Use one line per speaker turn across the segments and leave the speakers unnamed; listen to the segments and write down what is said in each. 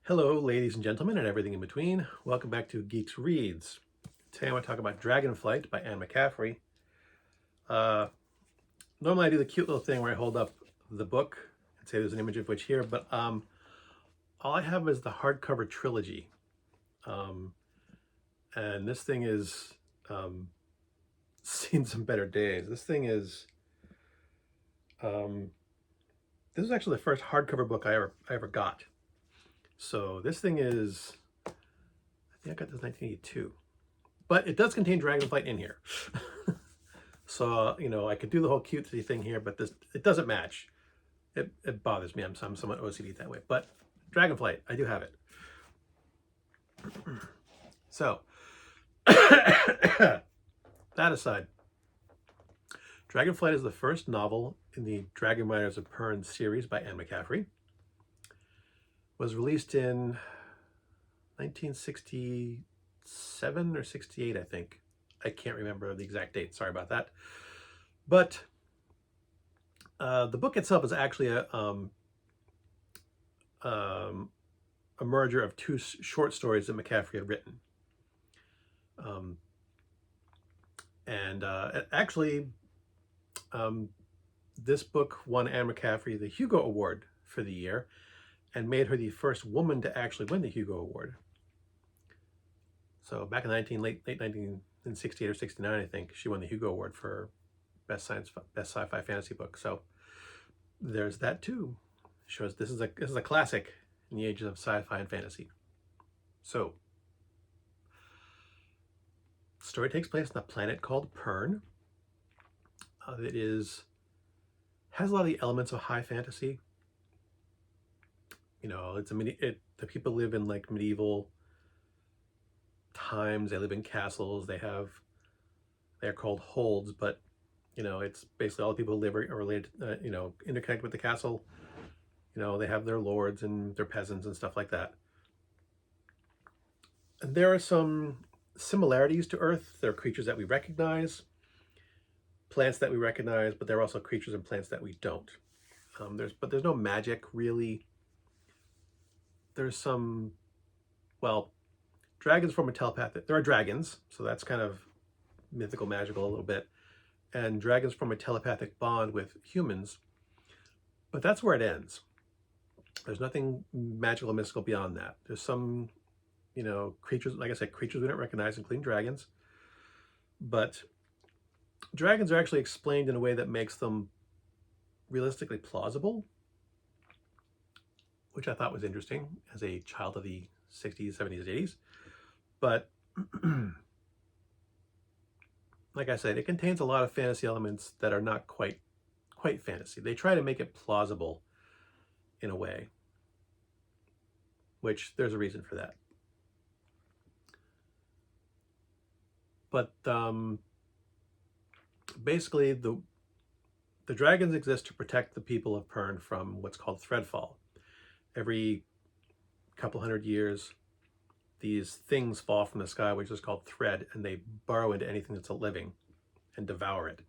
Hello, ladies and gentlemen, and everything in between. Welcome back to GEEXX Reads. Today I'm going to talk about Dragonflight by McCafferey. Normally I do the cute little thing where I hold up the book and say there's an image of which here, but all I have is the hardcover trilogy. And this thing is seen some better days. This thing is, this is actually the first hardcover book I ever got. So this thing is, I think I got this in 1982, but it does contain Dragonflight in here. So, I could do the whole cutesy thing here, but it doesn't match. It bothers me. I'm somewhat OCD that way, but Dragonflight, I do have it. So, that aside, Dragonflight is the first novel in the Dragon Riders of Pern series by McCafferey. Was released in 1967 or 68, I think. I can't remember the exact date. Sorry about that. But the book itself is actually a merger of two short stories that McCafferey had written. This book won Anne McCafferey the Hugo Award for the year and made her the first woman to actually win the Hugo Award. So back in late 1968 or 69, I think, she won the Hugo Award for best sci-fi fantasy book. So there's that too. Shows this is a classic in the ages of sci-fi and fantasy. So the story takes place on a planet called Pern. It has a lot of the elements of high fantasy. The people live in like medieval times. They live in castles. They're called holds, but it's basically all the people who live are related, interconnected with the castle. They have their lords and their peasants and stuff like that. And there are some similarities to Earth. There are creatures that we recognize, plants that we recognize, but there are also creatures and plants that we don't. There's no magic really. There's some, dragons form a telepathic. There are dragons, so that's kind of mythical, magical a little bit. And dragons form a telepathic bond with humans, but that's where it ends. There's nothing magical or mystical beyond that. There's some, creatures, like I said, creatures we don't recognize, including dragons. But dragons are actually explained in a way that makes them realistically plausible, which I thought was interesting as a child of the 60s, 70s, 80s. But like I said, it contains a lot of fantasy elements that are not quite fantasy. They try to make it plausible in a way, which there's a reason for that. But basically, the dragons exist to protect the people of Pern from what's called threadfall. Every couple hundred years, these things fall from the sky, which is called thread, and they burrow into anything that's a living and devour it.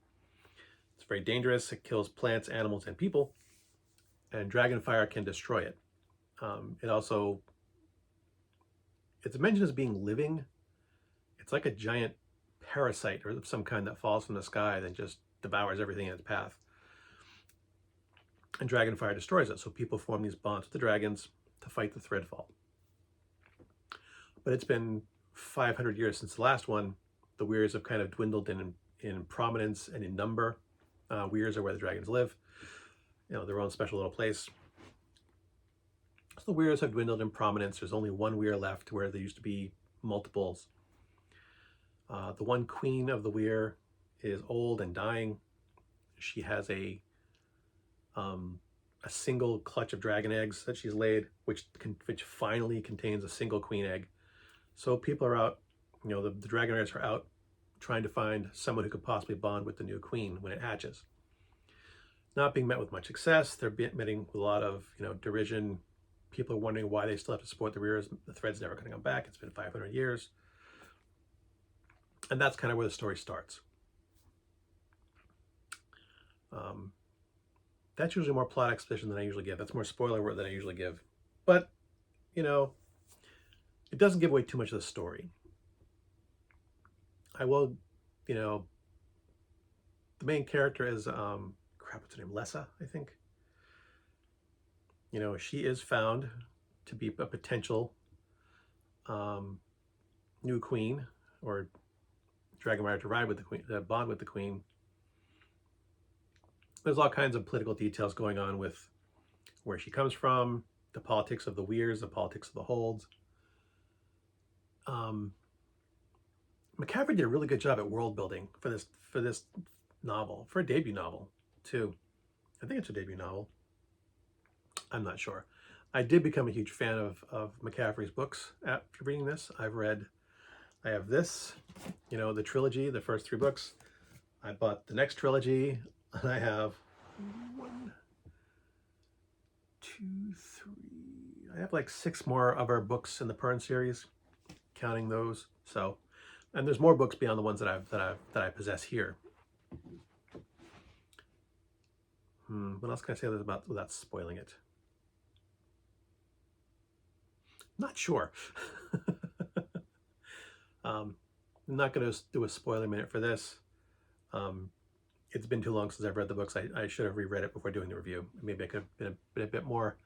It's very dangerous. It kills plants, animals, and people, and dragonfire can destroy it. It's mentioned as being living. It's like a giant parasite or some kind that falls from the sky and just devours everything in its path. And dragonfire destroys it, so people form these bonds with the dragons to fight the threadfall. But it's been 500 years since the last one. The weirs have kind of dwindled in prominence and in number. Weirs are where the dragons live, their own special little place. So the weirs have dwindled in prominence. There's only one weir left where there used to be multiples. The one queen of the weir is old and dying. She has a single clutch of dragon eggs that she's laid, which finally contains a single queen egg. So people are out, the dragon riders are out trying to find someone who could possibly bond with the new queen when it hatches. Not being met with much success. They're meeting with a lot of, derision. People are wondering why they still have to support the weirs. The thread's never going to come back. It's been 500 years. And that's kind of where the story starts. That's usually more plot exposition than I usually give. That's more spoiler word than I usually give. But, you know, it doesn't give away too much of the story. I will, you know, the main character is, crap, what's her name? Lessa, I think. You know, she is found to be a potential new queen, or dragon rider to ride with the queen, bond with the queen. There's all kinds of political details going on with where she comes from, the politics of the weirs, the politics of the holds. McCafferey did a really good job at world building for this novel, for a debut novel too. I think it's a debut novel. I'm not sure. I did become a huge fan of McCaffery's books after reading this. I have this, you know, the trilogy, the first 3 books. I bought the next trilogy, and I have 1, 2, 3. I have like 6 more of our books in the Pern series, counting those. So, and there's more books beyond the ones that I possess here. What else can I say about without spoiling it? Not sure. I'm not going to do a spoiler minute for this. It's been too long since I've read the books. I should have reread it before doing the review. Maybe I could have been a bit more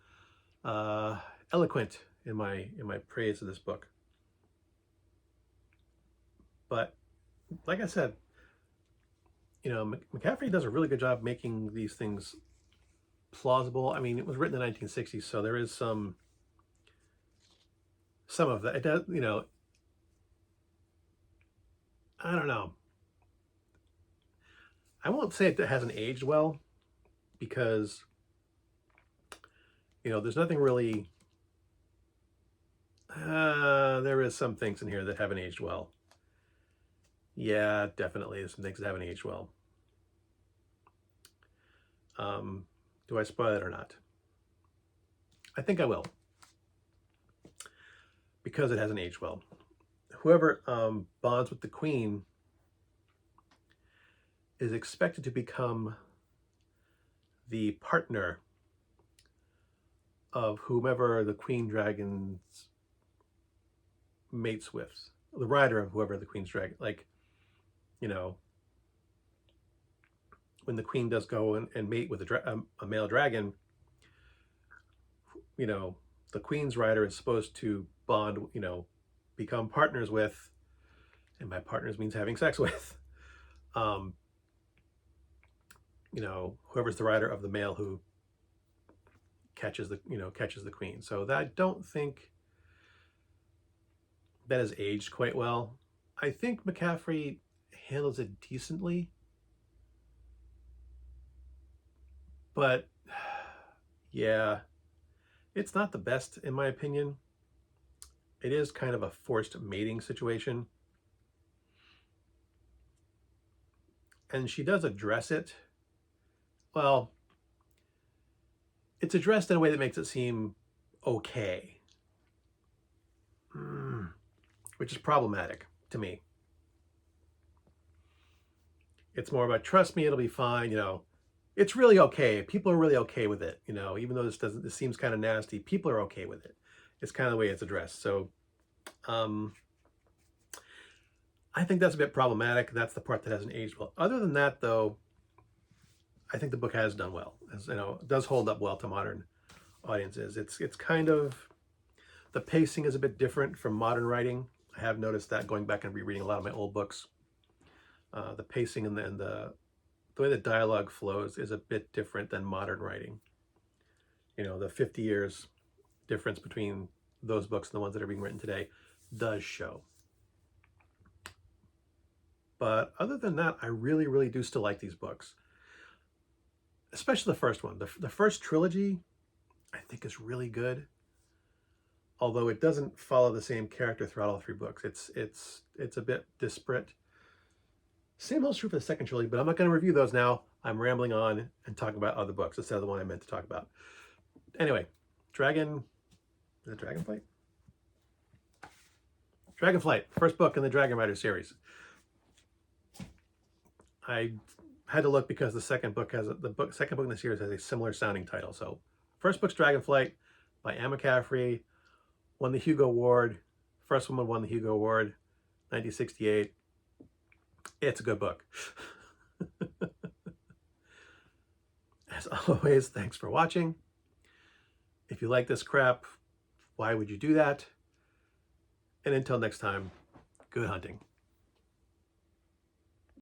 eloquent in my praise of this book. But like I said, you know, McCaffery does a really good job making these things plausible. I mean, it was written in the 1960s, so there is some of that. It does, you know, I don't know. I won't say it hasn't aged well, because, you know, there's nothing really, there is some things in here that haven't aged well. Yeah, definitely there's some things that haven't aged well. Do I spoil it or not? I think I will, because it hasn't aged well. Whoever bonds with the queen is expected to become the partner of whomever the queen dragon mates with, the rider of whoever the queen's dragon, like, you know, when the queen does go and mate with a male dragon, you know, the queen's rider is supposed to bond, you know, become partners with, and by partners means having sex with, you know, whoever's the rider of the male who catches the queen. So that, I don't think that has aged quite well. I think McCaffery handles it decently, but yeah, it's not the best in my opinion. It is kind of a forced mating situation. And she does address it. Well, it's addressed in a way that makes it seem okay, which is problematic to me. It's more about, trust me, it'll be fine, you know. It's really okay. People are really okay with it, you know, even though this seems kind of nasty, people are okay with it. It's kind of the way it's addressed. So I think that's a bit problematic. That's the part that hasn't aged well. Other than that, though, I think the book has done well. As you know, it does hold up well to modern audiences. It's kind of, the pacing is a bit different from modern writing. I have noticed that going back and rereading a lot of my old books. The pacing and the way the dialogue flows is a bit different than modern writing. You know, the 50 years difference between those books and the ones that are being written today does show. But other than that, I really, really do still like these books. Especially the first one. The first trilogy, I think, is really good. Although it doesn't follow the same character throughout all 3 books. It's a bit disparate. Same holds true for the second trilogy, but I'm not going to review those now. I'm rambling on and talking about other books instead of the one I meant to talk about. Anyway, Dragonflight? Dragonflight, first book in the Dragon Rider series. I had to look because the second book in the series has a similar sounding title. So, first book's Dragonflight by McCaffery, Won the Hugo Award. First woman won the Hugo Award, 1968. It's a good book. As always, thanks for watching. If you like this crap, why would you do that? And until next time, good hunting.